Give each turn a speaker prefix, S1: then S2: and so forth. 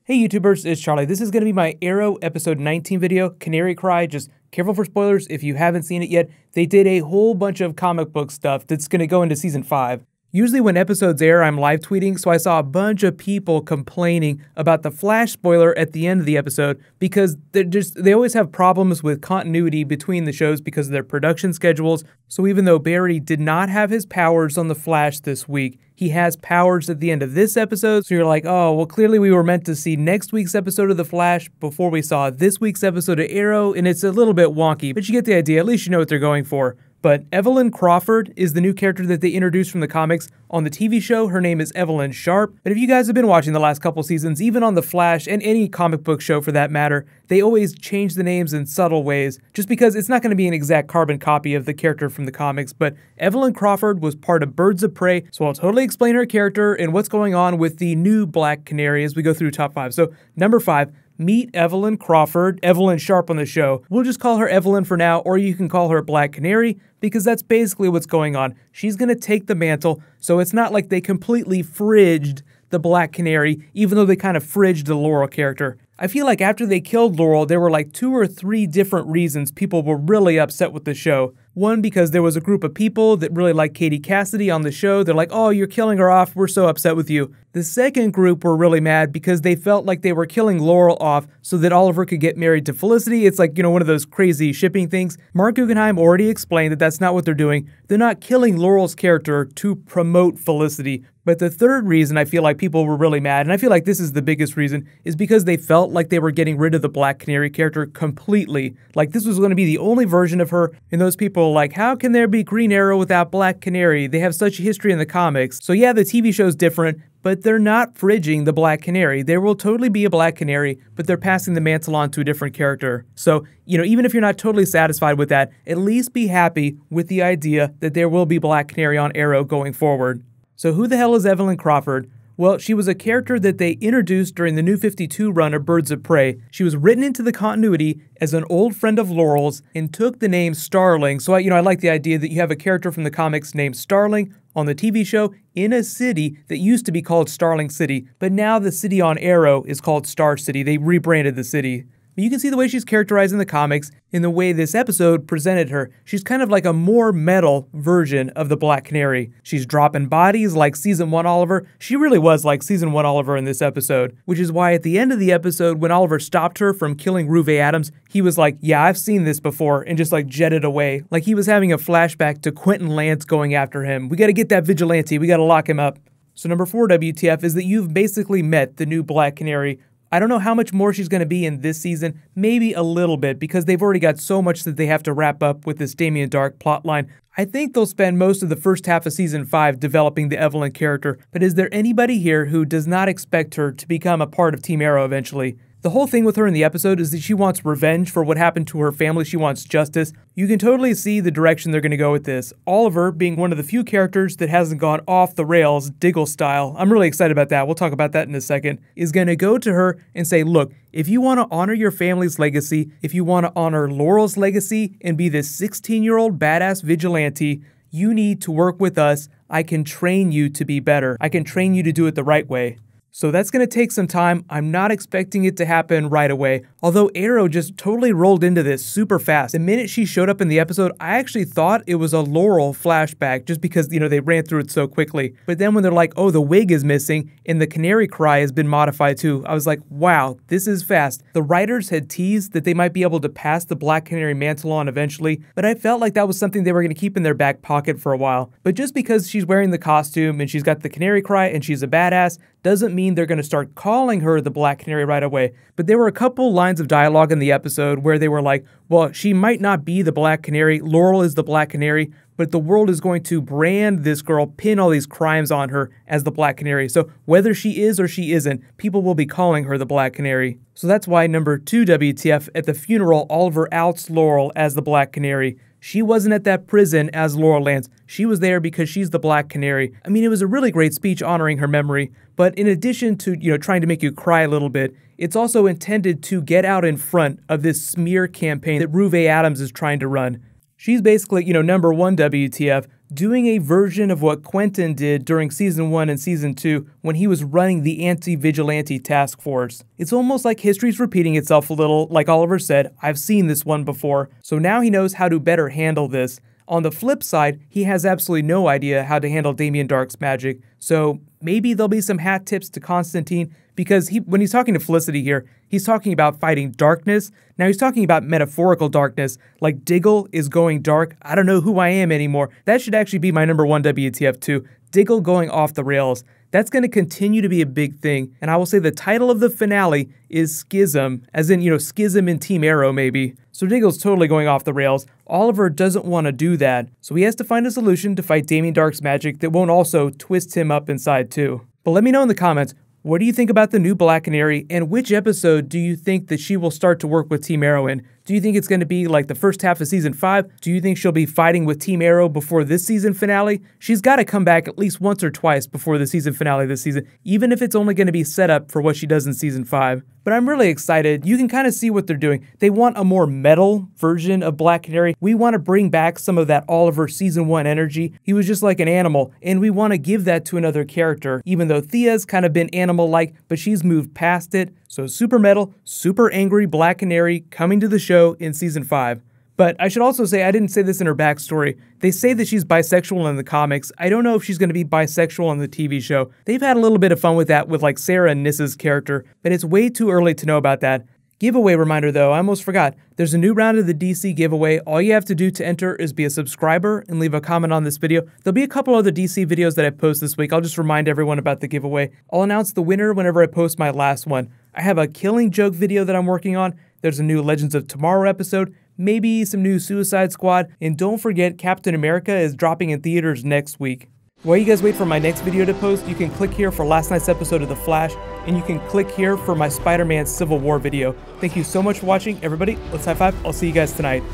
S1: Hey YouTubers, it's Charlie. This is going to be my Arrow episode 19 video, Canary Cry. Just careful for spoilers if you haven't seen it yet. They did a whole bunch of comic book stuff that's going to go into season 5. Usually when episodes air, I'm live tweeting, so I saw a bunch of people complaining about the Flash spoiler at the end of the episode because they always have problems with continuity between the shows because of their production schedules. So even though Barry did not have his powers on the Flash this week, he has powers at the end of this episode. So you're like, oh, well, clearly we were meant to see next week's episode of The Flash before we saw this week's episode of Arrow, and it's a little bit wonky, but you get the idea. At least you know what they're going for. But Evelyn Crawford is the new character that they introduced from the comics. On the TV show, her name is Evelyn Sharp. But if you guys have been watching the last couple seasons, even on The Flash and any comic book show for that matter, they always change the names in subtle ways, just because it's not going to be an exact carbon copy of the character from the comics. But Evelyn Crawford was part of Birds of Prey, so I'll totally explain her character and what's going on with the new Black Canary as we go through top 5. So number 5. Meet Evelyn Crawford, Evelyn Sharp on the show. We'll just call her Evelyn for now, or you can call her Black Canary, because that's basically what's going on. She's going to take the mantle, so it's not like they completely fridged the Black Canary, even though they kind of fridged the Laurel character. I feel like after they killed Laurel, there were like 2 or 3 different reasons people were really upset with the show. One, because there was a group of people that really liked Katie Cassidy on the show. They're like, oh, you're killing her off. We're so upset with you. The second group were really mad because they felt like they were killing Laurel off so that Oliver could get married to Felicity. It's like, one of those crazy shipping things. Mark Guggenheim already explained that that's not what they're doing. They're not killing Laurel's character to promote Felicity. But the third reason I feel like people were really mad, and I feel like this is the biggest reason, is because they felt like they were getting rid of the Black Canary character completely. Like this was going to be the only version of her, and those people were like, how can there be Green Arrow without Black Canary? They have such a history in the comics. So yeah, the TV show's different, but they're not fridging the Black Canary. There will totally be a Black Canary, but they're passing the mantle on to a different character. So, even if you're not totally satisfied with that, at least be happy with the idea that there will be Black Canary on Arrow going forward. So who the hell is Evelyn Crawford? Well, she was a character that they introduced during the New 52 run of Birds of Prey. She was written into the continuity as an old friend of Laurel's and took the name Starling. So, I like the idea that you have a character from the comics named Starling on the TV show in a city that used to be called Starling City, but now the city on Arrow is called Star City. They rebranded the city. You can see the way she's characterized in the comics in the way this episode presented her. She's kind of like a more metal version of the Black Canary. She's dropping bodies like Season 1 Oliver. She really was like Season 1 Oliver in this episode, which is why at the end of the episode, when Oliver stopped her from killing Ruve Adams, he was like, yeah, I've seen this before, and just like jetted away. Like he was having a flashback to Quentin Lance going after him. We gotta get that vigilante. We gotta lock him up. So number 4 WTF is that you've basically met the new Black Canary. I don't know how much more she's going to be in this season, maybe a little bit, because they've already got so much that they have to wrap up with this Damien Darhk plotline. I think they'll spend most of the first half of Season 5 developing the Evelyn character, but is there anybody here who does not expect her to become a part of Team Arrow eventually? The whole thing with her in the episode is that she wants revenge for what happened to her family. She wants justice. You can totally see the direction they're going to go with this. Oliver, being one of the few characters that hasn't gone off the rails, Diggle style, I'm really excited about that. We'll talk about that in a second, is going to go to her and say, look, if you want to honor your family's legacy, if you want to honor Laurel's legacy and be this 16-year-old badass vigilante, you need to work with us. I can train you to be better. I can train you to do it the right way. So that's going to take some time. I'm not expecting it to happen right away. Although Arrow just totally rolled into this super fast. The minute she showed up in the episode, I actually thought it was a Laurel flashback just because, they ran through it so quickly. But then when they're like, oh, the wig is missing and the Canary Cry has been modified too, I was like, wow, this is fast. The writers had teased that they might be able to pass the Black Canary mantle on eventually, but I felt like that was something they were going to keep in their back pocket for a while. But just because she's wearing the costume and she's got the Canary Cry and she's a badass doesn't mean they're going to start calling her the Black Canary right away. But there were a couple lines of dialogue in the episode where they were like, well, she might not be the Black Canary, Laurel is the Black Canary, but the world is going to brand this girl, pin all these crimes on her as the Black Canary. So whether she is or she isn't, people will be calling her the Black Canary. So that's why number 2 WTF, at the funeral, Oliver outs Laurel as the Black Canary. She wasn't at that prison as Laurel Lance. She was there because she's the Black Canary. I mean, it was a really great speech honoring her memory, but in addition to, trying to make you cry a little bit, it's also intended to get out in front of this smear campaign that Ruve Adams is trying to run. She's basically, number 1 WTF, doing a version of what Quentin did during Season 1 and Season 2 when he was running the Anti-Vigilante Task Force. It's almost like history's repeating itself a little. Like Oliver said, I've seen this one before, so now he knows how to better handle this. On the flip side, he has absolutely no idea how to handle Damien Darhk's magic, so maybe there'll be some hat tips to Constantine, because when he's talking to Felicity here, he's talking about fighting darkness. Now he's talking about metaphorical darkness, like Diggle is going dark, I don't know who I am anymore. That should actually be my number one WTF too, Diggle going off the rails. That's going to continue to be a big thing, and I will say the title of the finale is Schism, as in, Schism in Team Arrow maybe. So Diggle's totally going off the rails. Oliver doesn't want to do that, so he has to find a solution to fight Damien Darhk's magic that won't also twist him up inside too. But let me know in the comments, what do you think about the new Black Canary, and which episode do you think that she will start to work with Team Arrow in? Do you think it's going to be like the first half of Season 5? Do you think she'll be fighting with Team Arrow before this season finale? She's got to come back at least once or twice before the season finale this season, even if it's only going to be set up for what she does in Season 5. But I'm really excited. You can kind of see what they're doing. They want a more metal version of Black Canary. We want to bring back some of that Oliver Season 1 energy. He was just like an animal, and we want to give that to another character, even though Thea's kind of been animal-like, but she's moved past it. So super metal, super angry Black Canary coming to the show in Season 5. But I should also say, I didn't say this in her backstory. They say that she's bisexual in the comics. I don't know if she's going to be bisexual on the TV show. They've had a little bit of fun with that with like Sarah and Nissa's character, but it's way too early to know about that. Giveaway reminder though, I almost forgot. There's a new round of the DC giveaway. All you have to do to enter is be a subscriber and leave a comment on this video. There'll be a couple other DC videos that I post this week. I'll just remind everyone about the giveaway. I'll announce the winner whenever I post my last one. I have a Killing Joke video that I'm working on. There's a new Legends of Tomorrow episode, maybe some new Suicide Squad, and don't forget Captain America is dropping in theaters next week. While you guys wait for my next video to post, you can click here for last night's episode of The Flash, and you can click here for my Spider-Man Civil War video. Thank you so much for watching, everybody. Let's high five. I'll see you guys tonight.